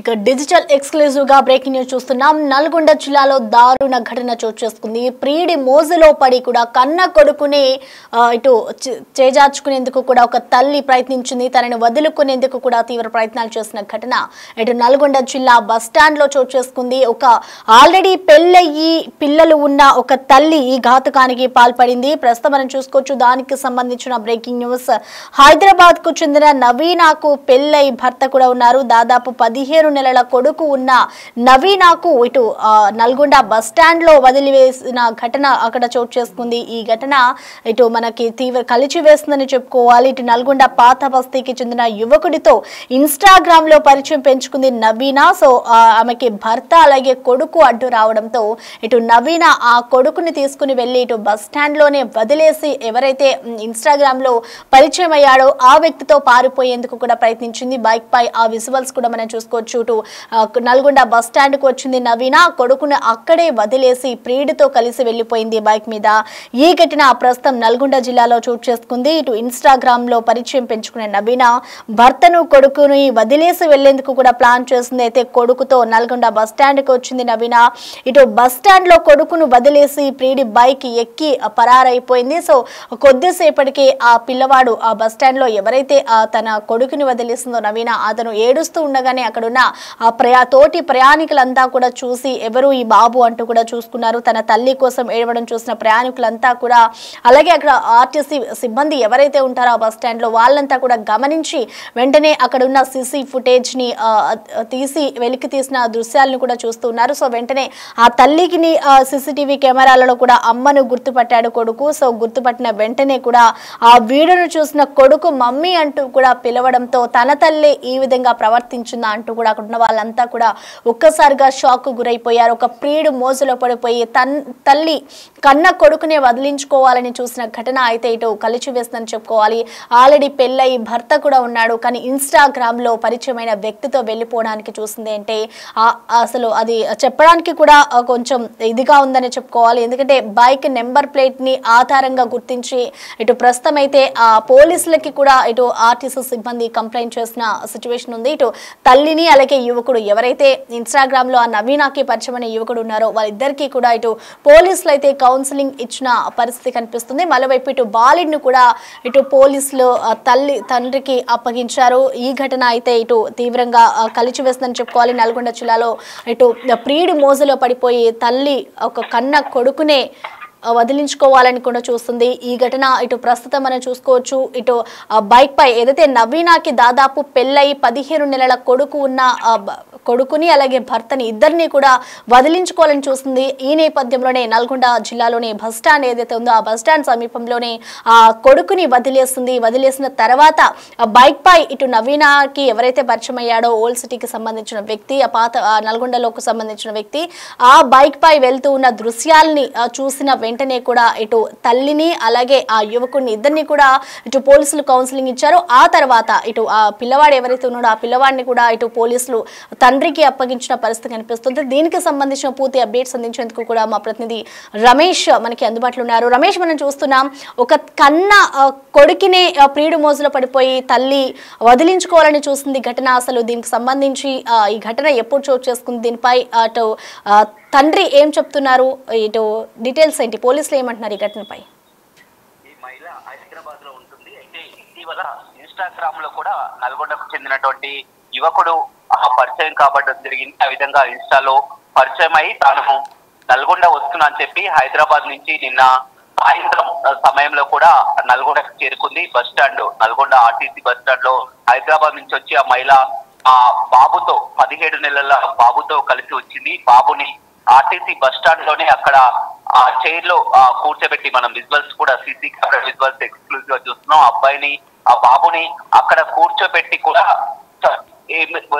ఇక digital exclusive గా breaking news చూస్తున్నాం. నల్గొండ జిల్లాలో దారుణ ఘటన చోటు చేసుకుంది. ప్రీడి మోజులో పడి కూడా కన్న కొడుకుని ఇటు చేజార్చుకునేందుకు కూడా ఒక తల్లి ప్రయత్నించింది. తనని వదులుకునేందుకు కూడా తీవ్ర ప్రయత్నాలు చేసిన ఘటన ఇటు నల్గొండ జిల్లా బస్ స్టాండ్ లో చోటు చేసుకుంది. ఒక ఆల్రెడీ పెళ్ళయ్యి పిల్లలు ఉన్న ఒక తల్లి ఈ ఘాతుకానికి పాల్పడింది. ప్రస్తుతం మనం చూసుకోవచ్చు. దానికి సంబంధించిన బ్రేకింగ్ న్యూస్. హైదరాబాద్ కు చెందిన నవీనాకు పెళ్ళై భర్త కూడా ఉన్నారు. దాదాపు 15 నెలల కొడుకు ఉన్న నవీనాకు ఇటు నల్గొండ బస్ స్టాండ్ లో వదిలివేసిన ఘటన అక్కడ చోటు చేసుకుంది. ఈ ఘటన ఇటు మనకి తీవ్ర కలిచివేస్తుందని చెప్పుకోవాలి. ఇటు నల్గొండ పాత బస్తీకి చెందిన యువకుడితో ఇన్స్టాగ్రామ్ లో పరిచయం పెంచుకుంది నవీనా. సో ఆమెకి భర్త అలాగే కొడుకు అడ్డు రావడంతో ఇటు నవీనా ఆ కొడుకుని తీసుకుని వెళ్లి ఇటు బస్ స్టాండ్ లోనే వదిలేసి ఎవరైతే ఇన్స్టాగ్రామ్ లో పరిచయం అయ్యాడో ఆ వ్యక్తితో పారిపోయేందుకు కూడా ప్రయత్నించింది. బైక్ పై ఆ విజువల్స్ కూడా మనం చూసుకోవచ్చు. నల్గొండ బస్ స్టాండ్ కు వచ్చింది నవీన. కొడుకును అక్కడే వదిలేసి ప్రియుడితో కలిసి వెళ్లిపోయింది బైక్ మీద. ఈ ఘటన ప్రస్తుతం నల్గొండ జిల్లాలో చోటు చేసుకుంది. ఇటు ఇన్స్టాగ్రామ్ లో పరిచయం పెంచుకునే నవీన భర్తను కొడుకుని వదిలేసి వెళ్లేందుకు కూడా ప్లాన్ చేసింది. అయితే కొడుకుతో నల్గొండ బస్ స్టాండ్ కు వచ్చింది నవీన. ఇటు బస్ స్టాండ్ లో కొడుకును వదిలేసి ప్రియుడి బైక్ ఎక్కి పరారైపోయింది. సో కొద్దిసేపటికి ఆ పిల్లవాడు ఆ బస్ స్టాండ్ లో ఎవరైతే తన కొడుకుని వదిలేసిందో నవీన అతను ఏడుస్తూ ఉండగానే అక్కడున్న తోటి ప్రయాణికులంతా కూడా చూసి ఎవరు ఈ బాబు అంటూ కూడా చూసుకున్నారు. తన తల్లి కోసం ఏడవడం చూసిన ప్రయాణికులంతా కూడా అలాగే అక్కడ ఆర్టీసీ సిబ్బంది ఎవరైతే ఉంటారో ఆ బస్ స్టాండ్ లో వాళ్ళంతా కూడా గమనించి వెంటనే అక్కడున్న సీసీ ఫుటేజ్ ని తీసి వెలికి తీసిన దృశ్యాలను కూడా చూస్తున్నారు. సో వెంటనే ఆ తల్లికి సీసీటీవీ కెమెరాలలో కూడా అమ్మను గుర్తుపట్టాడు కొడుకు. సో గుర్తుపట్టిన వెంటనే కూడా ఆ వీడియోను చూసిన కొడుకు మమ్మీ అంటూ కూడా పిలవడంతో తన తల్లి ఈ విధంగా ప్రవర్తించిందా అంటూ కూడా అక్కడ ఉన్న వాళ్ళంతా కూడా ఒక్కసారిగా షాక్ గురైపోయారు. ఒక ప్రియుడు మోజులో పడిపోయి తల్లి కన్న కొడుకునే వదిలించుకోవాలని చూసిన ఘటన అయితే ఇటు కలిచివేస్తుందని చెప్పుకోవాలి. ఆల్రెడీ పెళ్ళై భర్త కూడా ఉన్నాడు. కానీ ఇన్స్టాగ్రామ్ లో పరిచయమైన వ్యక్తితో వెళ్ళిపోవడానికి చూసింది అంటే అసలు అది చెప్పడానికి కూడా కొంచెం ఇదిగా ఉందని చెప్పుకోవాలి. ఎందుకంటే బైక్ నెంబర్ ప్లేట్ ని ఆధారంగా గుర్తించి ఇటు ప్రస్తుతం అయితే ఆ పోలీసులకి కూడా ఇటు ఆర్టీసీ సిబ్బంది కంప్లైంట్ చేసిన సిచ్యువేషన్ ఉంది. ఇటు తల్లిని అలాగే యువకుడు ఎవరైతే ఇన్స్టాగ్రామ్ లో ఆ నవీనాకి పరిచయమైన యువకుడు ఉన్నారో వాళ్ళిద్దరికీ కూడా ఇటు పోలీసులు అయితే కౌన్సిలింగ్ ఇచ్చిన పరిస్థితి కనిపిస్తుంది. మరోవైపు ఇటు బాలుడిని కూడా ఇటు పోలీసులు తండ్రికి అప్పగించారు. ఈ ఘటన అయితే ఇటు తీవ్రంగా కలిచివేస్తుందని చెప్పుకోవాలి. నల్గొండ జిల్లాలో ఇటు ప్రియుడి మోజులో పడిపోయి తల్లి ఒక కన్న కొడుకునే వదిలించుకోవాలని కూడా చూస్తుంది. ఈ ఘటన ఇటు ప్రస్తుతం మనం చూసుకోవచ్చు. ఇటు బైక్ పై ఏదైతే నవీనాకి దాదాపు పెళ్ళై 15 నెలల కొడుకు ఉన్న కొడుకుని అలాగే భర్తని ఇద్దరిని కూడా వదిలించుకోవాలని చూస్తుంది. ఈ నేపథ్యంలోనే నల్గొండ జిల్లాలోని బస్ స్టాండ్ ఏదైతే ఉందో ఆ బస్ స్టాండ్ సమీపంలోనే ఆ కొడుకుని వదిలేస్తుంది. వదిలేసిన తర్వాత బైక్ పై ఇటు నవీనాకి ఎవరైతే పరిచయం అయ్యాడో ఓల్డ్ సిటీకి సంబంధించిన వ్యక్తి ఆ పాత నల్గొండలోకి సంబంధించిన వ్యక్తి ఆ బైక్ పై వెళ్తూ ఉన్న దృశ్యాల్ని చూసిన వెంటనే కూడా ఇటు తల్లిని అలాగే ఆ యువకుడిని ఇద్దరిని కూడా ఇటు పోలీసులు కౌన్సిలింగ్ ఇచ్చారు. ఆ తర్వాత ఇటు ఆ పిల్లవాడు ఎవరైతే ఉన్నాడో ఆ పిల్లవాడిని కూడా ఇటు పోలీసులు తండ్రికి అప్పగించిన పరిస్థితి కనిపిస్తుంది. దీనికి సంబంధించిన పూర్తి అప్డేట్స్ అందించేందుకు కూడా మా ప్రతినిధి రమేష్ మనకి అందుబాటులో ఉన్నారు. రమేష్, మనం చూస్తున్నాం ఒక కన్న కొడుకునే ప్రియుడు మోజులో పడిపోయి తల్లి వదిలించుకోవాలని చూస్తుంది ఘటన. అసలు దీనికి సంబంధించి ఈ ఘటన ఎప్పుడు చోటు చేసుకుంది, దీనిపై అటు తండ్రి ఏం చెప్తున్నారు, ఇటు డీటెయిల్స్ ఏంటి, పోలీసులు ఏమంటున్నారు ఈ ఘటనపై? ఈ మహిళ హైదరాబాద్ లో ఉంటుంది. అయితే ఇటీవల ఇన్స్టాగ్రామ్ లో కూడా నల్గొండకు చెందినటువంటి యువకుడు పరిచయం కాబట్టడం జరిగింది. ఆ విధంగా ఇన్స్టాలో పరిచయం అయి తాను నల్గొండ వస్తున్నా అని చెప్పి హైదరాబాద్ నుంచి నిన్న సాయంత్రం సమయంలో కూడా నల్గొండకు చేరుకుంది. Bus stand Nalgonda RTC bus stand లో హైదరాబాద్ నుంచి వచ్చి ఆ మహిళ ఆ బాబుతో 17 నెలల బాబుతో కలిసి వచ్చింది. బాబుని ఆర్టీసీ బస్ స్టాండ్ లోనే అక్కడ ఆ చైర్ లో కూర్చోబెట్టి మనం విజువల్స్ కూడా సీసీ కెమెరా విజువల్స్ ఎక్స్క్లూజివ్ గా చూస్తున్నాం. అబ్బాయిని ఆ బాబుని అక్కడ కూర్చోబెట్టి కూడా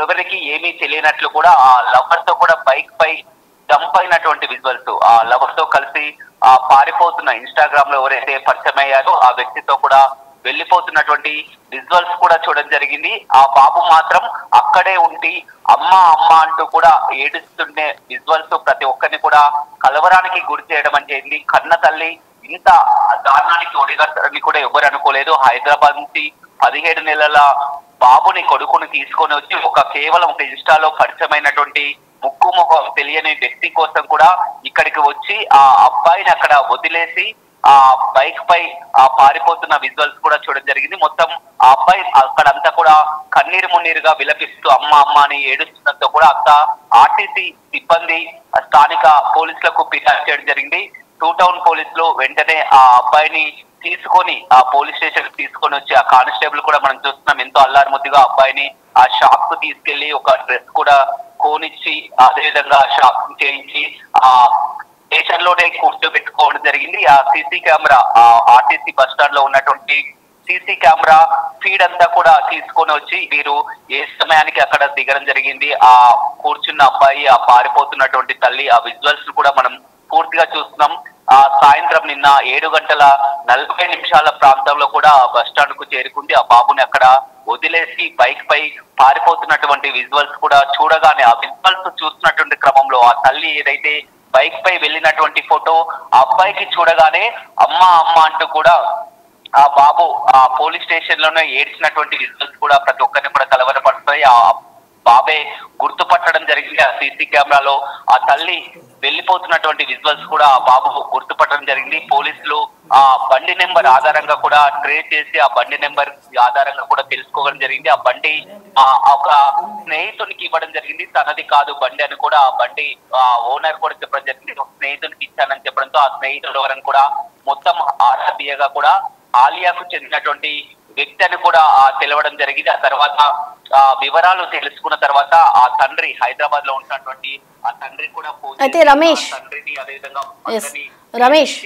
ఎవరికి ఏమీ తెలియనట్లు కూడా ఆ లవర్ తో కూడా బైక్ పై జంప్ అయినటువంటి విజువల్స్, ఆ లవర్ తో కలిసి పారిపోతున్న ఇన్స్టాగ్రామ్ లో ఎవరైతే పరిచయం అయ్యారో ఆ వ్యక్తితో కూడా వెళ్లిపోతున్నటువంటి విజువల్స్ కూడా చూడడం జరిగింది. ఆ బాబు మాత్రం అక్కడే ఉండి అమ్మ అమ్మ అంటూ కూడా ఏడుస్తుండే విజువల్స్ ప్రతి ఒక్కరిని కూడా కలవరానికి గురి చేయడం అంటే కన్న తల్లి ఇంత దారుణానికి ఒడిగట్టని కూడా ఎవరు అనుకోలేదు. హైదరాబాద్ నుంచి 17 నెలల బాబుని కొడుకుని తీసుకొని వచ్చి కేవలం ఒక ఇన్స్టాలో పరిచయమైనటువంటి ముక్కు ముఖం తెలియని వ్యక్తి కోసం కూడా ఇక్కడికి వచ్చి ఆ అబ్బాయిని అక్కడ వదిలేసి ఆ బైక్ పై పారిపోతున్న విజువల్స్ కూడా చూడడం జరిగింది. మొత్తం ఆ అబ్బాయి అక్కడంతా కూడా కన్నీరు మున్నీరుగా విలపిస్తూ అమ్మ అమ్మ అని ఏడుస్తున్నతో కూడా అంతా ఆర్టీసీ సిబ్బంది స్థానిక పోలీసులకు ఫిర్యాదు చేయడం జరిగింది. టూ టౌన్ పోలీసులు వెంటనే ఆ అబ్బాయిని తీసుకొని ఆ పోలీస్ స్టేషన్ తీసుకొని వచ్చి ఆ కానిస్టేబుల్ కూడా మనం చూస్తున్నాం ఎంతో అల్లారు ముద్దుగా అబ్బాయిని ఆ షాప్ కు తీసుకెళ్లి ఒక డ్రెస్ కూడా కోనిచ్చి అదేవిధంగా షాప్ చేయించి ఆ స్టేషన్ లోనే కూర్చోబెట్టుకోవడం జరిగింది. ఆ CC camera RTC bus stand లో ఉన్నటువంటి సీసీ కెమెరా ఫీడ్ అంతా కూడా తీసుకొని వచ్చి వీరు ఏ సమయానికి అక్కడ దిగడం జరిగింది, ఆ కూర్చున్న అబ్బాయి, ఆ పారిపోతున్నటువంటి తల్లి, ఆ విజువల్స్ కూడా మనం పూర్తిగా చూస్తున్నాం. ఆ సాయంత్రం నిన్న 7:40 ప్రాంతంలో కూడా బస్ స్టాండ్ కు చేరుకుంది. ఆ బాబుని అక్కడ వదిలేసి బైక్ పై పారిపోతున్నటువంటి విజువల్స్ కూడా చూడగానే ఆ విజువల్స్ చూస్తున్నటువంటి క్రమంలో ఆ తల్లి ఏదైతే బైక్ పై వెళ్ళినటువంటి ఫోటో ఆ అబ్బాయికి చూడగానే అమ్మ అమ్మ అంటూ కూడా ఆ బాబు ఆ పోలీస్ స్టేషన్ లోనే ఏడ్చినటువంటి విజువల్స్ కూడా ప్రతి ఒక్కరిని కూడా కలవరపడుతున్నాయి. ఆ బాబే గుర్తుపట్టడం జరిగింది. ఆ సీసీ కెమెరాలో ఆ తల్లి వెళ్ళిపోతున్నటువంటి విజువల్స్ కూడా ఆ బాబు గుర్తుపట్టడం జరిగింది. పోలీసులు ఆ బండి నెంబర్ ఆధారంగా కూడా ట్రేస్ చేసి ఆ బండి నెంబర్ ఆధారంగా కూడా తెలుసుకోవడం జరిగింది. ఆ బండి ఒక స్నేహితునికి ఇవ్వడం జరిగింది, తనది కాదు బండి అని కూడా ఆ బండి ఓనర్ కూడా చెప్పడం జరిగింది. స్నేహితునికి ఇచ్చానని చెప్పడంతో ఆ స్నేహితుడు ఎవరని కూడా మొత్తం ఆరాధ్యగా కూడా ఆలియాకు చెందినటువంటి వ్యక్తి అని కూడా తెలవడం జరిగింది. ఆ తర్వాత వివరాలు తెలుసుకున్న తర్వాత ఆ తండ్రి హైదరాబాద్ లో ఉన్నటువంటి ఆ తండ్రి కూడా అయితే తండ్రిని అదేవిధంగా రమేష్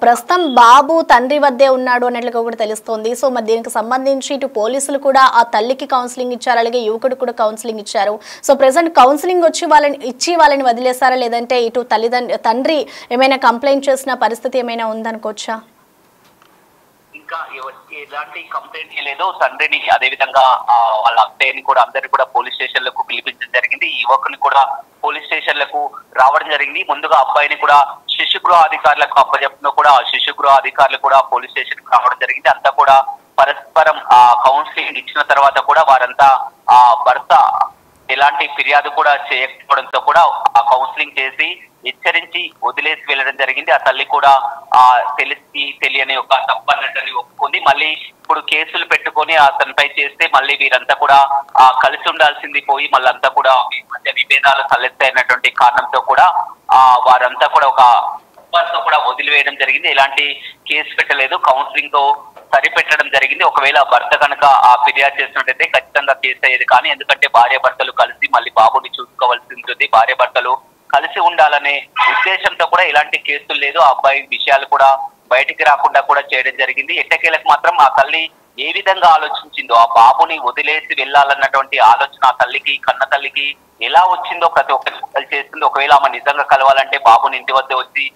ప్రస్తుతం బాబు తండ్రి వద్దే ఉన్నాడు అన్నట్లుగా కూడా తెలుస్తోంది. సో మరి దీనికి సంబంధించి ఇటు పోలీసులు కూడా ఆ తల్లికి కౌన్సిలింగ్ ఇచ్చారు, అలాగే యువకుడు కూడా కౌన్సిలింగ్ ఇచ్చారు. సో ప్రెసెంట్ కౌన్సిలింగ్ వచ్చి వాళ్ళని వదిలేసారా, లేదంటే ఇటు తండ్రి ఏమైనా కంప్లైంట్ చేసిన పరిస్థితి ఏమైనా ఉందనుకోవచ్చా? ఇంకా ఎలాంటి కంప్లైంట్ లేదు. తండ్రిని అదేవిధంగా వాళ్ళ అత్తయ్యని కూడా అందరినీ కూడా పోలీస్ స్టేషన్లకు పిలిపించడం జరిగింది. ఈ యువకుని కూడా పోలీస్ స్టేషన్లకు రావడం జరిగింది. ముందుగా అబ్బాయిని కూడా శిశు గృహ అధికారులకు అప్పచెప్పిన కూడా శిశు గృహ అధికారులు కూడా పోలీస్ స్టేషన్ కు రావడం జరిగింది. అంతా కూడా పరస్పరం కౌన్సిలింగ్ ఇచ్చిన తర్వాత కూడా వారంతా భర్త ఎలాంటి ఫిర్యాదు కూడా చేయకపోవడంతో కూడా ఆ కౌన్సిలింగ్ చేసి హెచ్చరించి వదిలేసి వెళ్ళడం జరిగింది. ఆ తల్లి కూడా తెలియని ఒక తప్పన్నట్టని ఒప్పుకుంది. మళ్ళీ ఇప్పుడు కేసులు పెట్టుకొని అతనిపై చేస్తే మళ్ళీ వీరంతా కూడా కలిసి ఉండాల్సింది పోయి మళ్ళంతా కూడా మధ్య విభేదాలు తలెత్తాయినటువంటి కారణంతో కూడా వారంతా కూడా ఒక కూడా వదిలివేయడం జరిగింది. ఎలాంటి కేసు పెట్టలేదు, కౌన్సిలింగ్ తో సరిపెట్టడం జరిగింది. ఒకవేళ భర్త కనుక ఆ ఫిర్యాదు చేసినట్టయితే ఖచ్చితంగా కేసు అయ్యేది. కానీ ఎందుకంటే భార్య భర్తలు కలిసి మళ్ళీ బాబుని చూసుకోవాల్సి ఉంటుంది, భార్య భర్తలు కలిసి ఉండాలనే ఉద్దేశంతో కూడా ఇలాంటి కేసులు లేదు. ఆ అబ్బాయి విషయాలు కూడా బయటికి రాకుండా కూడా చేయడం జరిగింది. ఎట్టకేలకు మాత్రం ఆ తల్లి ఏ విధంగా ఆలోచించిందో, ఆ బాబుని వదిలేసి వెళ్ళాలన్నటువంటి ఆలోచన ఆ తల్లికి, కన్న తల్లికి ఎలా వచ్చిందో ప్రతి ఒక్కరి చేస్తుంది. ఒకవేళ ఆమె నిజంగా కలవాలంటే బాబుని ఇంటి వద్ద వచ్చి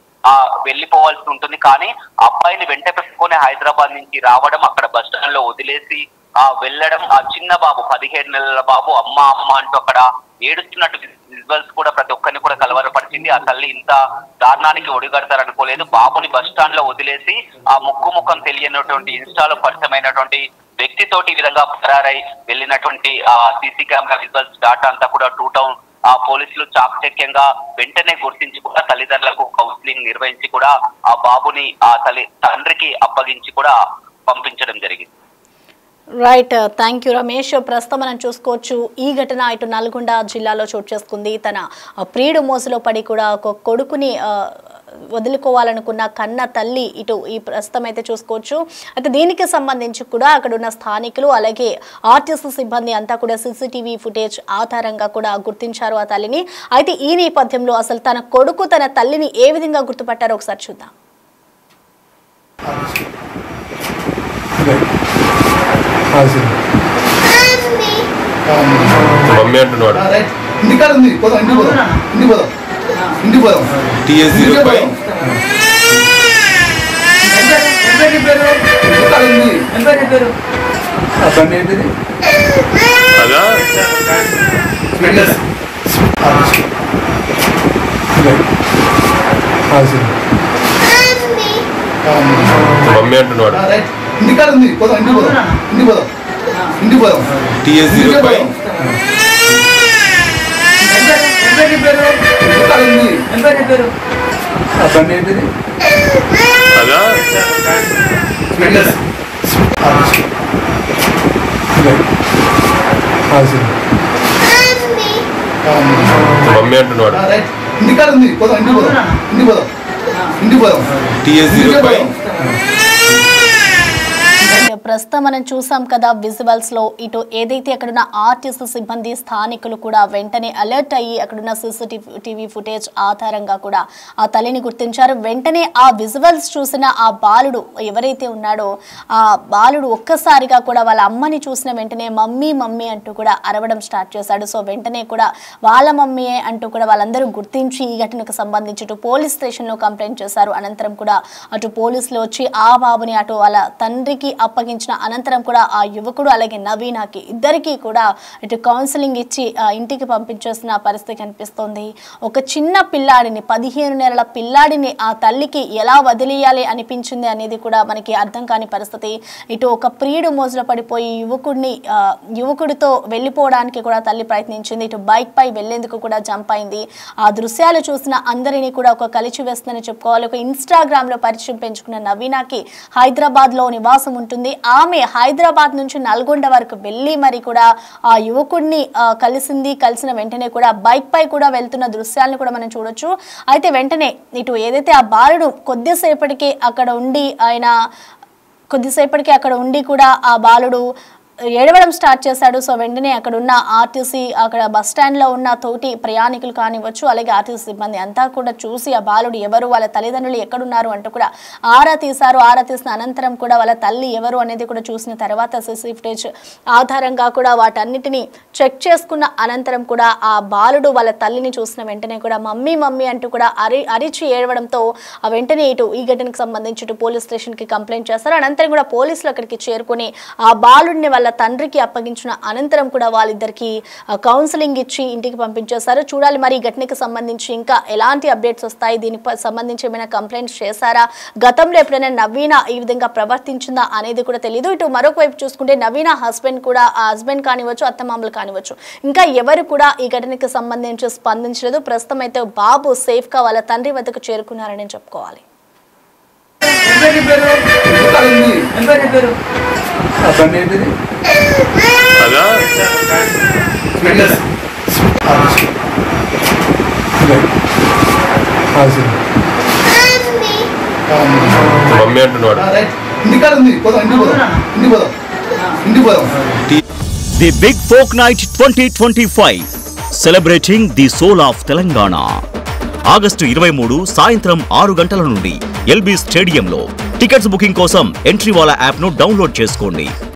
వెళ్ళిపోవాల్సి ఉంటుంది. కానీ అబ్బాయిని వెంట పెట్టుకొని హైదరాబాద్ నుంచి రావడం, అక్కడ బస్ స్టాండ్ లో వదిలేసి వెళ్ళడం, ఆ చిన్న బాబు 17 నెలల బాబు అమ్మ అమ్మ అంటూ అక్కడ ఏడుస్తున్నట్టు విజువల్స్ కూడా ప్రతి ఒక్కరిని కూడా కలవరపరిచింది. ఆ తల్లి ఇంత దారుణానికి ఒడిగడతారనుకోలేదు. బాబుని బస్ స్టాండ్ లో వదిలేసి ఆ ముఖం తెలియనటువంటి ఇన్స్టాలో పరిచయమైనటువంటి వ్యక్తితోటి ఈ విధంగా పరారై వెళ్ళినటువంటి సీసీ కెమెరా విజువల్స్ డాటా అంతా కూడా టూ టౌన్ పోలీసులు చాకచక్యంగా వెంటనే గుర్తించి కూడా తల్లిదండ్రులకు కౌన్సిలింగ్ నిర్వహించి కూడా ఆ బాబుని ఆ తండ్రికి అప్పగించి కూడా పంపించడం జరిగింది. Right, thank you Ramesh. ప్రస్తుతం మనం చూసుకోవచ్చు ఈ ఘటన ఇటు నల్గొండ జిల్లాలో చోటు చేసుకుంది. తన ప్రియుడు మోసలో పడి కూడా ఒక కొడుకుని వదులుకోవాలనుకున్న కన్న తల్లి ఇటు ఈ ప్రస్తుతం అయితే చూసుకోవచ్చు. అయితే దీనికి సంబంధించి కూడా అక్కడ ఉన్న స్థానికులు అలాగే ఆర్టీసీ సిబ్బంది అంతా కూడా సీసీటీవీ ఫుటేజ్ ఆధారంగా కూడా గుర్తించారు ఆ తల్లిని. అయితే ఈ నేపథ్యంలో అసలు తన కొడుకు తన తల్లిని ఏ విధంగా గుర్తుపట్టారో ఒకసారి చూద్దాం. మమ్మీ అంటున్నాడు ఇంటికాడ ఉంది, పోదాం ఇంటికి పోదాం, ఇంటికి పోదాం, ఇంటికి పోదాం. TS05 అదా మమ్మీ అంటున్నాడు ఇంటికాడ ఉంది, పోదాం ఇంటికి పోదాం, ఇంటికి పోదాం. ఇంటికి పోదాం. TS 05 అదా మమ్మీ అంటున్నాడు. ఇంటికాడ ఉంది, పోదాం. ఇంటికి పోదాం. ఇంటికి పోదాం. ఇంటికి పోదాం. TS 05 ప్రస్తుతం మనం చూసాం కదా విజువల్స్ లో ఇటు ఏదైతే అక్కడున్న ఆర్టీసీ సిబ్బంది స్థానికులు కూడా వెంటనే అలర్ట్ అయ్యి అక్కడున్న CCTV ఫుటేజ్ ఆధారంగా కూడా ఆ తల్లిని గుర్తించారు. వెంటనే ఆ విజువల్స్ చూసిన ఆ బాలుడు ఎవరైతే ఉన్నాడో ఆ బాలుడు ఒక్కసారిగా కూడా వాళ్ళ అమ్మని చూసిన వెంటనే మమ్మీ మమ్మీ అంటూ కూడా అరవడం స్టార్ట్ చేశాడు. సో వెంటనే కూడా వాళ్ళ మమ్మీయే అంటూ కూడా వాళ్ళందరూ గుర్తించి ఈ ఘటనకు సంబంధించి ఇటు పోలీస్ స్టేషన్ లో కంప్లైంట్ చేశారు. అనంతరం కూడా అటు పోలీసులు వచ్చి ఆ బాబుని అటు వాళ్ళ తండ్రికి అప్పగించిన అనంతరం కూడా ఆ యువకుడు అలాగే నవీనాకి ఇద్దరికి కూడా ఇటు కౌన్సిలింగ్ ఇచ్చి ఇంటికి పంపించేసిన పరిస్థితి కనిపిస్తోంది. ఒక చిన్న పిల్లాడిని 15 నెలల పిల్లాడిని ఆ తల్లికి ఎలా వదిలేయాలి అనిపించింది అనేది కూడా మనకి అర్థం కాని పరిస్థితి. ఇటు ఒక ప్రియుడు మోజులో పడిపోయి యువకుడితో వెళ్ళిపోవడానికి కూడా తల్లి ప్రయత్నించింది. ఇటు బైక్ పై వెళ్లేందుకు కూడా జంప్ అయింది. ఆ దృశ్యాలు చూసిన అందరినీ కూడా ఒక కలిచి వేస్తుందని చెప్పుకోవాలి. ఒక ఇన్స్టాగ్రామ్ లో పరిచయం పెంచుకున్న నవీనాకి హైదరాబాద్ లో నివాసం ఉంటుంది. ఆమె హైదరాబాద్ నుంచి నల్గొండ వరకు వెళ్ళి మరి కూడా ఆ యువకుడిని కలిసిన వెంటనే కూడా బైక్ పై కూడా వెళ్తున్న దృశ్యాలను కూడా మనం చూడొచ్చు. అయితే వెంటనే ఇటు ఏదైతే ఆ బాలుడు కొద్దిసేపటికి అక్కడ ఉండి కూడా ఆ బాలుడు ఏడవడం స్టార్ట్ చేశాడు. సో వెంటనే అక్కడ ఉన్న ఆర్టీసీ అక్కడ బస్ స్టాండ్ లో ఉన్న తోటి ప్రయాణికులు కానివ్వచ్చు అలాగే ఆర్టీసీ సిబ్బంది అంతా కూడా చూసి ఆ బాలుడు ఎవరు వాళ్ళ తల్లిదండ్రులు ఎక్కడున్నారు అంటూ కూడా ఆరా తీశారు. ఆరా తీసిన అనంతరం కూడా వాళ్ళ తల్లి ఎవరు అనేది కూడా చూసిన తర్వాత CCTV ఫుటేజ్ ఆధారంగా కూడా వాటన్నిటిని చెక్ చేసుకున్న అనంతరం కూడా ఆ బాలుడు వాళ్ళ తల్లిని చూసిన వెంటనే కూడా మమ్మీ మమ్మీ అంటూ కూడా అరిచి ఏడవడంతో ఆ వెంటనే ఇటు ఈ ఘటనకు సంబంధించి ఇటు పోలీస్ స్టేషన్ కి కంప్లైంట్ చేస్తారు. అనంతరం కూడా పోలీసులు అక్కడికి చేరుకుని ఆ బాలుడిని వాళ్ళ తండ్రికి అప్పగించిన అనంతరం కూడా వాళ్ళిద్దరికి కౌన్సిలింగ్ ఇచ్చి ఇంటికి పంపించేశారు. చూడాలి మరి ఈ ఘటనకు సంబంధించి ఇంకా ఎలాంటి అప్డేట్స్ వస్తాయి, దీనికి సంబంధించి ఏమైనా కంప్లైంట్స్ చేశారా, గతంలో ఎప్పుడైనా నవీన ఈ విధంగా ప్రవర్తించిందా అనేది కూడా తెలియదు. ఇటు మరొక వైపు చూసుకుంటే నవీన హస్బెండ్ కానివచ్చు అత్తమామలు కానివచ్చు ఇంకా ఎవరు కూడా ఈ ఘటనకు సంబంధించి స్పందించలేదు. ప్రస్తుతం అయితే బాబు సేఫ్ గా వాళ్ళ తండ్రి వద్దకు చేరుకున్నారని చెప్పుకోవాలి. అదా మమ్మీ అంటున్నాడు. ఇంటికాడ ఉంది, పోదాం. ఇంటికి పోదాం. ఇంటికి పోదాం. ఇంటికి పోదాం. The Big Folk Night 2025 celebrating the soul of Telangana. August 23 సాయంత్రం 6 గంటల నుండి LB స్టేడియంలో. టికెట్స్ బుకింగ్ కోసం ఎంట్రీ వాలా యాప్ ను డౌన్లోడ్ చేసుకోండి.